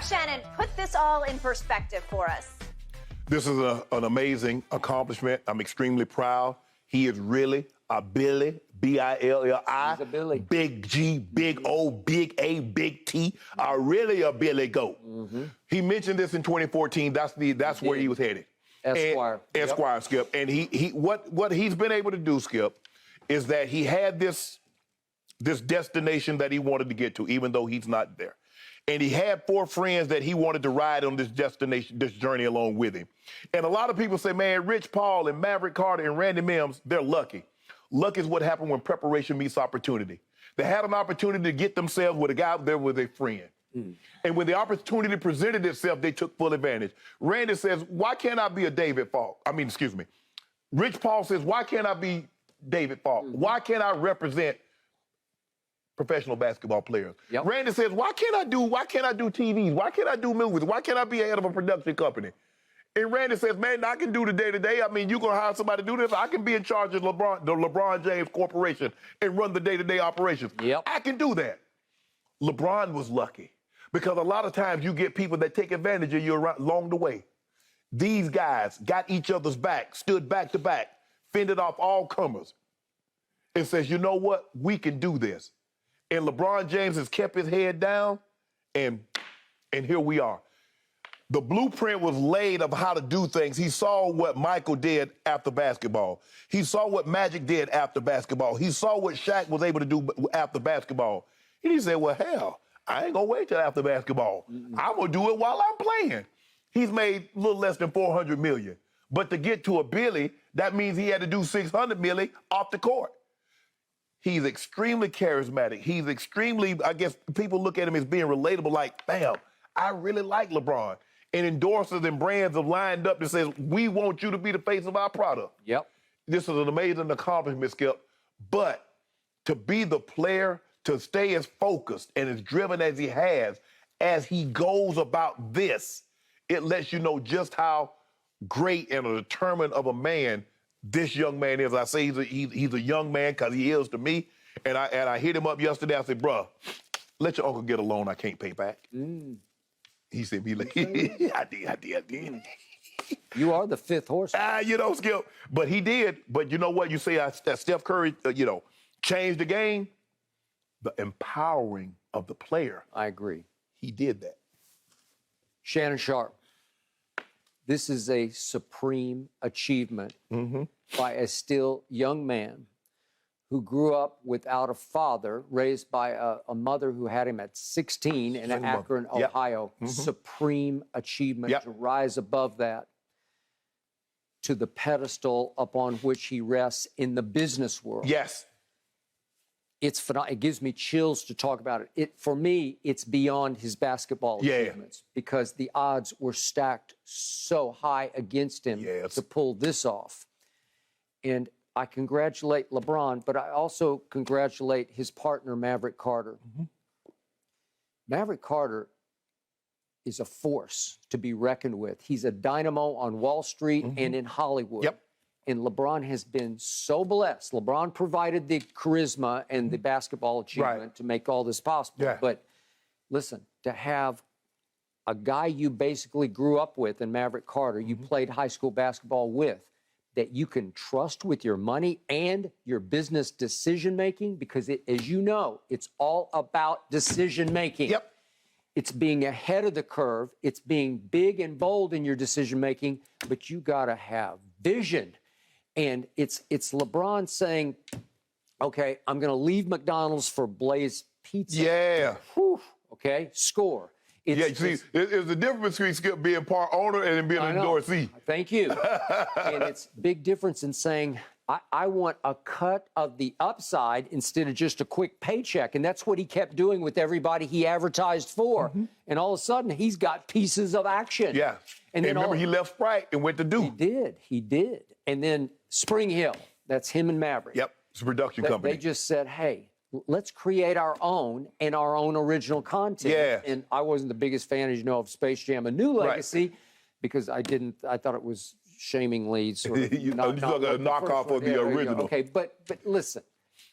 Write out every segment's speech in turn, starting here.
Shannon, put this all in perspective for us. This is an amazing accomplishment. I'm extremely proud. He is really a Billy, B-I-L-L-I. He's a Billy. Big G, big O, big A, big T. Really a Billy goat. He mentioned this in 2014. That's where he was headed. Esquire. Esquire, Skip. And what he's been able to do, Skip, is that he had this destination that he wanted to get to, even though he's not there. And he had 4 friends that he wanted to ride on this destination, this journey along with him. And a lot of people say, man, Rich Paul and Maverick Carter and Randy Mims, they're lucky. Luck is what happened when preparation meets opportunity. They had an opportunity to get themselves with a guy there with a friend. And when the opportunity presented itself, they took full advantage. Randy says, why can't I be a David Falk? Rich Paul says, why can't I be David Falk? Why can't I represent professional basketball players? Randy says, why can't I do TVs? Why can't I do movies? Why can't I be head of a production company? And Randy says, man, I can do the day-to-day. I mean, you're going to hire somebody to do this. I can be in charge of the LeBron James Corporation and run the day-to-day operations. I can do that. LeBron was lucky because a lot of times you get people that take advantage of you along the way. These guys got each other's back, stood back to back, fended off all comers, and says, you know what? We can do this. And LeBron James has kept his head down, and here we are. The blueprint was laid of how to do things. He saw what Michael did after basketball. He saw what Magic did after basketball. He saw what Shaq was able to do after basketball. And he said, well, hell, I ain't going to wait till after basketball. I'm going to do it while I'm playing. He's made a little less than $400 million. But to get to a Billy, that means he had to do $600 million off the court. He's extremely charismatic. He's extremely, I guess people look at him as being relatable, like, bam, I really like LeBron. And endorsers and brands have lined up that says, we want you to be the face of our product. This is an amazing accomplishment, Skip. But to be the player, to stay as focused and as driven as he has, as he goes about this, it lets you know just how great and determined of a man this young man is. I say he's a young man because he is to me. And I hit him up yesterday. I said, bruh, let your uncle get a loan I can't pay back. He said, I did. You are the 5th horse. Skip. But he did. But you know what? You say that Steph Curry, changed the game. The empowering of the player. I agree. He did that. Shannon Sharpe. This is a supreme achievement by a still young man who grew up without a father, raised by a mother who had him at 16 in Akron, Ohio. Supreme achievement to rise above that to the pedestal upon which he rests in the business world. It's phenomenal. It gives me chills to talk about it. For me, it's beyond his basketball achievements because the odds were stacked so high against him to pull this off. And I congratulate LeBron, but I also congratulate his partner, Maverick Carter. Maverick Carter is a force to be reckoned with. He's a dynamo on Wall Street and in Hollywood. And LeBron has been so blessed. LeBron provided the charisma and the basketball achievement to make all this possible. But listen, to have a guy you basically grew up with in Maverick Carter, you played high school basketball with, that you can trust with your money and your business decision-making, because as you know, it's all about decision-making. It's being ahead of the curve. It's being big and bold in your decision-making, but you got to have vision. And it's LeBron saying, okay, I'm going to leave McDonald's for Blaze Pizza. Whew, okay, score. It's the difference between Skip being part owner and being an endorsee. Thank you. And it's big difference in saying, I want a cut of the upside instead of just a quick paycheck. And that's what he kept doing with everybody he advertised for. And all of a sudden, he's got pieces of action. And then remember, he left Sprite and went to Do. He did. And then Spring Hill, that's him and Maverick. It's a production company. They just said, hey, let's create our own and our own original content. And I wasn't the biggest fan, as you know, of Space Jam: A New Legacy because I thought it was shamingly sort of a knockoff of the original. Okay, but listen,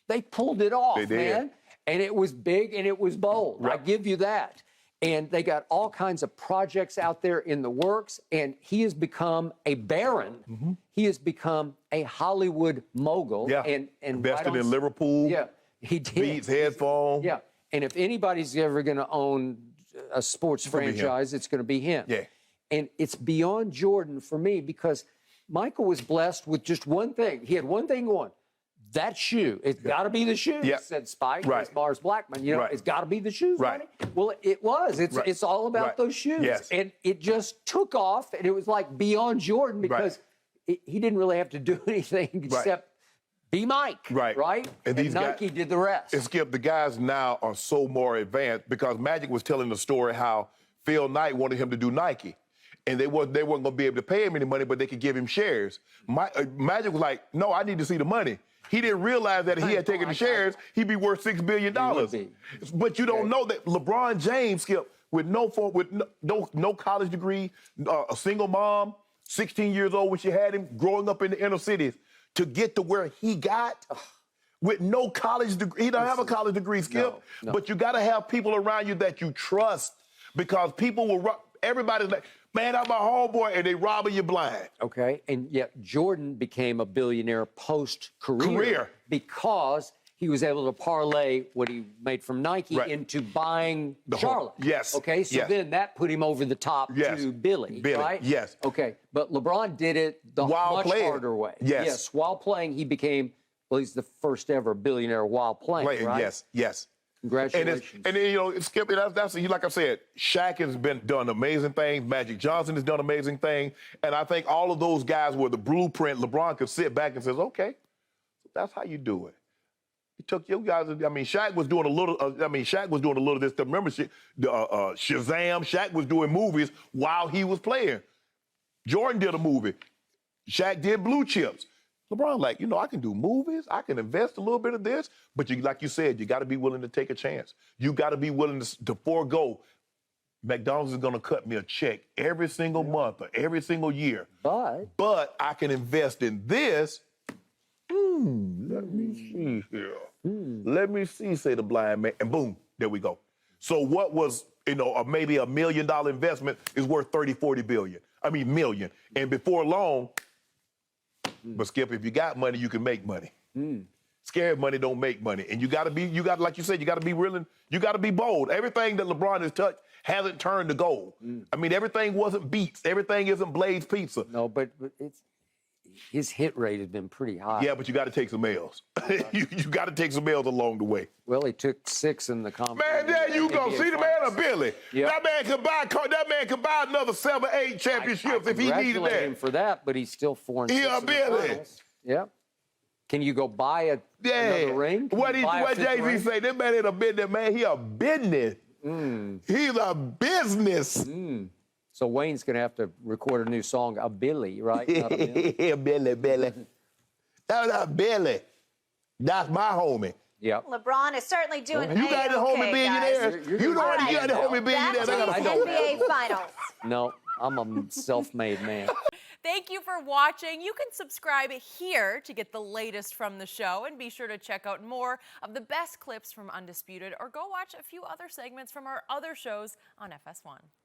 they pulled it off, man. And it was big and it was bold. I give you that. And they got all kinds of projects out there in the works, and he has become a baron. He has become a Hollywood mogul. Yeah. And Invested in Liverpool. Yeah, he did. Beats, headphones. Yeah, and if anybody's ever going to own a sports gonna be him. franchise, it's going to be him. Yeah. And it's beyond Jordan for me because Michael was blessed with just one thing. He had one thing going. That shoe, it's got to be the shoe, Yeah. said Spike. Right. As Mars Blackman, you know, Right. it's got to be the shoes. Right. Ronnie. Well, it was. Right. It's all about Right. those shoes. Yes. And it just took off, and it was like beyond Jordan because he didn't really have to do anything except be Mike. Right. Right. And these Nike did the rest. And Skip, the guys now are so more advanced because Magic was telling the story how Phil Knight wanted him to do Nike. And they weren't going to be able to pay him any money, but they could give him shares. Magic was like, no, I need to see the money. He didn't realize that if he had taken the shares, he'd be worth $6 billion. But you don't know that LeBron James, Skip, with no college degree, a single mom, 16 years old when she had him, growing up in the inner cities, to get to where he got with no college degree. He don't have a college degree, Skip. No. But you got to have people around you that you trust because people will, everybody's like, man, I'm a homeboy, and they robbing you blind. Okay, and yet Jordan became a billionaire post-career because he was able to parlay what he made from Nike into buying Charlotte. Yes. Okay, so then that put him over the top to Billy, right? Yes. Okay, but LeBron did it the much harder way. Yes. While playing, he became, well, he's the first ever billionaire while playing, right? Yes. Congratulations. And then, you know, Skip, that's like I said, Shaq has done amazing things. Magic Johnson has done amazing things. And I think all of those guys were the blueprint. LeBron could sit back and says, okay, that's how you do it. He took you guys. I mean, Shaq was doing a little. Shaq was doing a little of this stuff. Remember, Shazam. Shaq was doing movies while he was playing. Jordan did a movie. Shaq did Blue Chips. LeBron, like, you know, I can do movies. I can invest a little bit of this. But you, like you said, you got to be willing to take a chance. You got to be willing to forego. McDonald's is going to cut me a check every single month or every single year. But I can invest in this. Let me see here. Let me see, say the blind man. And boom, there we go. So what was, you know, maybe $1 million investment is worth 30, 40 million. And before long, but Skip, if you got money, you can make money. Scared money don't make money. And you got, like you said, you got to be willing, you got to be bold. Everything that LeBron has touched hasn't turned to gold. I mean, everything wasn't Beats. Everything isn't Blaze Pizza. No, but his hit rate has been pretty high. Yeah, but you got to take some L's. you got to take some L's along the way. Well, he took 6 in the competition. Man, there you go. See the man of Billy. Yep. That man could buy another 7, 8 championships if he needed congratulate that. him for that, but he's still 4 and 6 He a in the Billy. finals. Yep. Can you go buy another ring? What Jay-Z say? That man ain't a business, man. He a business. He's a business. So Wayne's going to have to record a new song, a Billy, right? Not a Billy. Yeah, Billy. That's not Billy. That's my homie. Yep. LeBron is certainly doing You got the homie billionaires. You know what? You got the homie billionaires. Back to the NBA Finals. No, I'm a self-made man. Thank you for watching. You can subscribe here to get the latest from the show, and be sure to check out more of the best clips from Undisputed, or go watch a few other segments from our other shows on FS1.